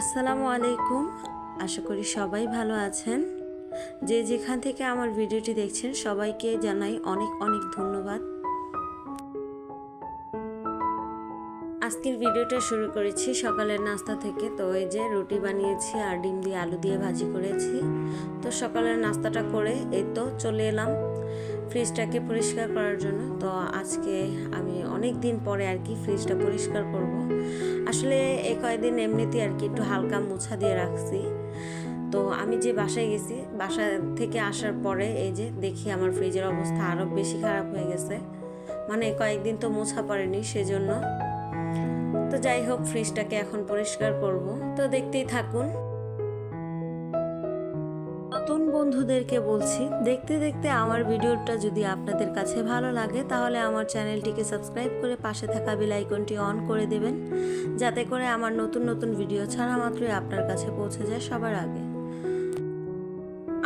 আসসালামু আলাইকুম। আশা করি সবাই ভালো আছেন। যে যেখান থেকে আমার ভিডিওটি দেখছেন সবাইকে জানাই অনেক অনেক ধন্যবাদ। আজকের ভিডিওটা শুরু করেছি সকালের নাস্তা থেকে। তো এই যে রুটি বানিয়েছি আর ডিম দিয়ে আলু দিয়ে ভাজি করেছি। তো সকালের নাস্তাটা করে এই তো চলে এলাম ফ্রিজটাকে পরিষ্কার করার জন্য। তো আজকে আমি অনেক দিন পরে আর কি ফ্রিজটা পরিষ্কার করব। আসলে এই কয়েকদিন এমনিতেই আর কি একটু হালকা মোছা দিয়ে রাখছি। তো আমি যে বাসায় গেছি, বাসা থেকে আসার পরে এই যে দেখি আমার ফ্রিজের অবস্থা আরও বেশি খারাপ হয়ে গেছে। মানে কয়েকদিন তো মোছা পড়েনি সেজন্য। তো যাই হোক, ফ্রিজটাকে এখন পরিষ্কার করব। তো দেখতেই থাকুন। নতুন বন্ধুদেরকে বলছি, দেখতে দেখতে আমার ভিডিওটা যদি আপনাদের কাছে ভালো লাগে তাহলে আমার চ্যানেলটিকে সাবস্ক্রাইব করে পাশে থাকা বেল আইকনটি অন করে দেবেন, যাতে করে আমার নতুন নতুন ভিডিও ছাড়া মাত্রই আপনার কাছে পৌঁছে যায় সবার আগে।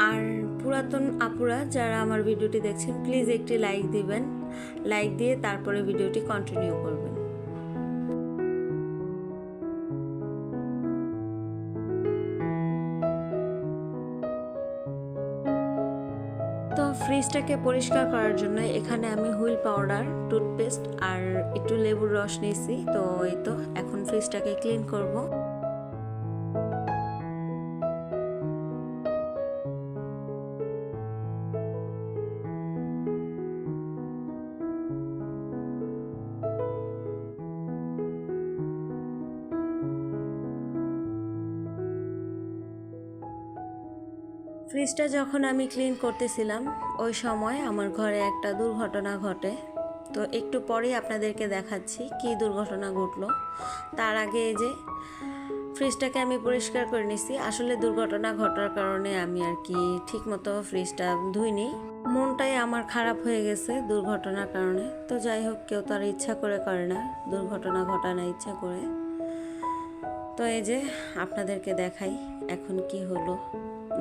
আর পুরাতন আপুরা যারা আমার ভিডিওটি দেখছেন প্লিজ একটি লাইক দিবেন, লাইক দিয়ে তারপরে ভিডিওটি কন্টিনিউ করবেন। তো ফ্রিজটাকে পরিষ্কার করার জন্য এখানে আমি হুইল পাউডার, টুথপেস্ট আর একটু লেবুর রস নিয়েছি। তো এই তো এখন ফ্রিজটাকে ক্লিন করব। ফ্রিজটা যখন আমি ক্লিন করতেছিলাম ওই সময় আমার ঘরে একটা দুর্ঘটনা ঘটে। তো একটু পরেই আপনাদেরকে দেখাচ্ছি কি দুর্ঘটনা ঘটলো। তার আগে এই যে ফ্রিজটাকে আমি পরিষ্কার করে নিছি। আসলে দুর্ঘটনা ঘটার কারণে আমি আর কি ঠিকমতো ফ্রিজটা ধুইনি। মনটাই আমার খারাপ হয়ে গেছে দুর্ঘটনার কারণে। তো যাই হোক, কেউ তো আর ইচ্ছা করে না দুর্ঘটনা ঘটানো ইচ্ছা করে। তো এই যে আপনাদেরকে দেখাই এখন কি হলো,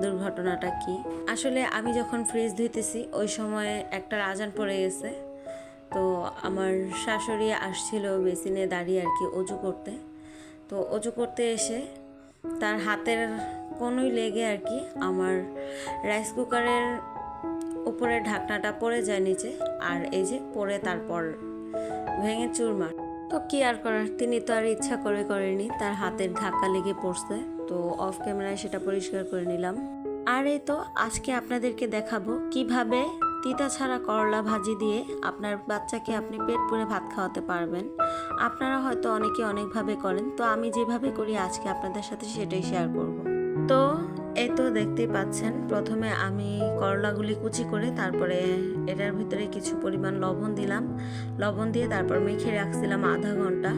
দুর্ঘটনাটা কি। আসলে আমি যখন ফ্রিজ ধুইতেছি ওই সময় একটা আজান পড়ে গেছে। তো আমার শাশুড়ি আসছিল বেসিনে দাঁড়িয়ে আর কি অজু করতে। তো অজু করতে এসে তার হাতের কোনোই লেগে আর কি আমার রাইস কুকারের উপরের ঢাকনাটা পড়ে যায় নিচে। আর এই যে পড়ে তারপর ভেঙে চুরমার। তো কি আর করার, তিনি তো আর ইচ্ছা করে করেনি, তার হাতের ধাক্কা লেগে পড়ছে। তো অফ ক্যামেরায় সেটা পরিষ্কার করে নিলাম। আর এই তো আজকে আপনাদেরকে দেখাবো কিভাবে তিতা ছাড়া করলা ভাজি দিয়ে আপনার বাচ্চাকে আপনি পেট পুরে ভাত খাওয়াতে পারবেন। আপনারা হয়তো অনেকে অনেকভাবে করেন, তো আমি যেভাবে করি আজকে আপনাদের সাথে সেটাই শেয়ার করব। তো এই তো দেখতেই পাচ্ছেন, প্রথমে আমি করলাগুলি কুচি করে তারপরে এটার ভিতরে কিছু পরিমাণ লবণ দিলাম। লবণ দিয়ে তারপর মেখে রাখছিলাম আধা ঘন্টা।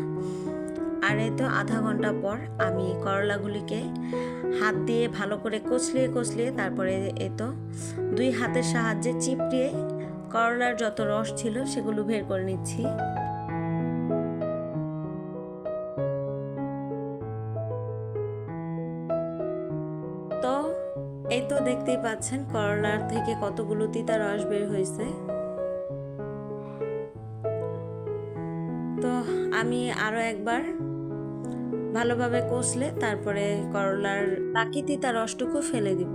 আর এই তো আধা ঘন্টা পর আমি করলাগুলিকে হাত দিয়ে ভালো করে কচলিয়ে তারপরে এই তো দুই হাতের সাহায্যে চিপড়িয়ে করলার যত রস ছিল সেগুলো বের করে নিচ্ছি। তো এই তো দেখতেই পাচ্ছেন করলার থেকে কতগুলো তিতা রস বের হয়েছে। তো আমি আরো একবার ভালোভাবে কষলে তারপরে করলার বাকি তিতা রসটুকু ফেলে দিব।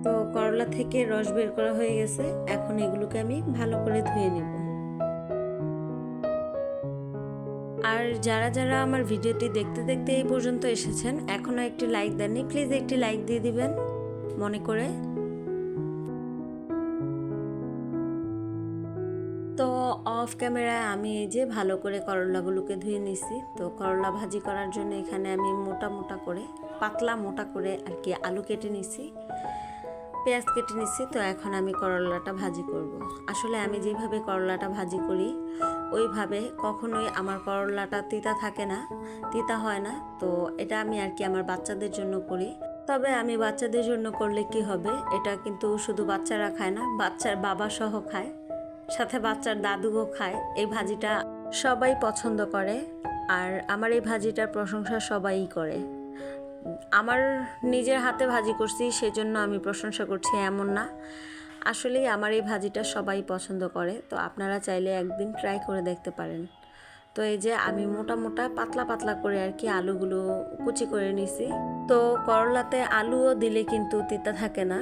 তো করলা থেকে রস বের করা হয়ে গেছে, এখন এগুলোকে আমি ভালো করে ধুয়ে নেব। আর যারা যারা আমার ভিডিওটি দেখতে দেখতে এই পর্যন্ত এসেছেন এখনো একটি লাইক দেননি, প্লিজ একটি লাইক দিয়ে দিবেন মনে করে। তো অফ ক্যামেরায় আমি এই যে ভালো করে করলাগুলোকে ধুয়ে নিছি। তো করলা ভাজি করার জন্য এখানে আমি মোটা মোটা করে পাতলা মোটা করে আর কি আলু কেটে নিছি, পেঁয়াজ কেটে নিচ্ছি। তো এখন আমি করলাটা ভাজি করব। আসলে আমি যেভাবে করলাটা ভাজি করি ওইভাবে কখনোই আমার করলাটা তিতা থাকে না, তিতা হয় না। তো এটা আমি আর কি আমার বাচ্চাদের জন্য করি। তবে আমি বাচ্চাদের জন্য করলে কি হবে, এটা কিন্তু শুধু বাচ্চারা খায় না, বাচ্চার বাবা সহ খায়। সাথে বাচ্চার দাদুও খায়। এই ভাজিটা সবাই পছন্দ করে, আর আমার এই ভাজিটার প্রশংসা সবাই করে। আমার নিজের হাতে ভাজি করছি সেজন্য আমি প্রশংসা করছি এমন না, আসলেই আমার এই ভাজিটা সবাই পছন্দ করে। তো আপনারা চাইলে একদিন ট্রাই করে দেখতে পারেন। তো এই যে আমি মোটা মোটা পাতলা পাতলা করে আর কি আলুগুলো কুচি করে নিছি। তো করলাতে আলুও দিলে কিন্তু তিতা থাকে না,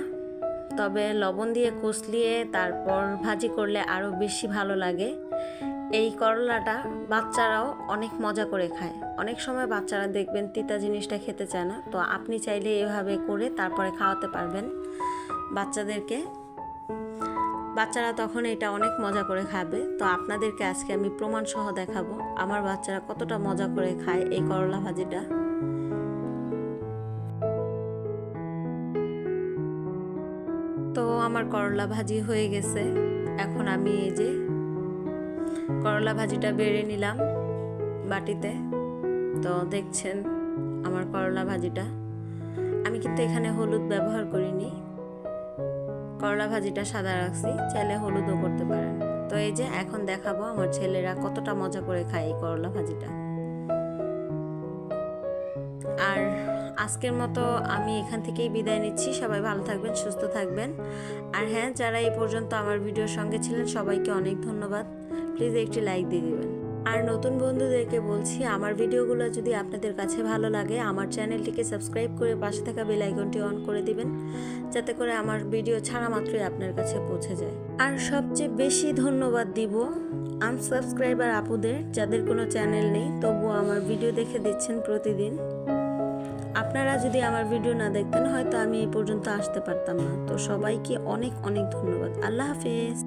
তবে লবণ দিয়ে কষলিয়ে তারপর ভাজি করলে আরও বেশি ভালো লাগে। এই করলাটা বাচ্চারাও অনেক মজা করে খায়। অনেক সময় বাচ্চারা দেখবেন তিতা জিনিসটা খেতে চায় না, তো আপনি চাইলে এভাবে করে তারপরে খাওয়াতে পারবেন বাচ্চাদেরকে। বাচ্চারা তখন এটা অনেক মজা করে খাবে। তো আপনাদেরকে আজকে আমি প্রমাণ সহ দেখাবো আমার বাচ্চারা কতটা মজা করে খায় এই করলা ভাজিটা। তো আমার করলা ভাজি হয়ে গেছে। এখন আমি এই যে করলা ভাজিটা বেড়ে নিলাম বাটিতে। তো দেখছেন আমার করলা ভাজিটা, আমি কিন্তু এখানে হলুদ ব্যবহার করিনি, করলা ভাজিটা সাদা রাখছি, চাইলে হলুদও করতে পারেন। তো এই যে এখন দেখাবো আমার ছেলেরা কতটা মজা করে খায় এই করলা ভাজিটা। আর আজকের মতো আমি এখান থেকেই বিদায় নিচ্ছি। সবাই ভালো থাকবেন, সুস্থ থাকবেন। আর হ্যাঁ, যারা এই পর্যন্ত আমার ভিডিওর সঙ্গে ছিলেন সবাইকে অনেক ধন্যবাদ। প্লিজ একটি লাইক দিয়ে দিবেন। আর নতুন বন্ধুদেরকে বলছি, আমার ভিডিওগুলো যদি আপনাদের কাছে ভালো লাগে আমার চ্যানেলটিকে সাবস্ক্রাইব করে পাশে থাকা বেল আইকনটি অন করে দিবেন, যাতে করে আমার ভিডিও ছাড়া মাত্রই আপনার কাছে পৌঁছে যায়। আর সবচেয়ে বেশি ধন্যবাদ দিব আনসাবস্ক্রাইবার আপুদের, যাদের কোনো চ্যানেল নেই তবুও আমার ভিডিও দেখে দিচ্ছেন প্রতিদিন। আপনারা যদি আমার ভিডিও না দেখতেন হয়তো আমি এই পর্যন্ত আসতে পারতাম না। তো সবাইকে অনেক অনেক ধন্যবাদ। আল্লাহ হাফেজ।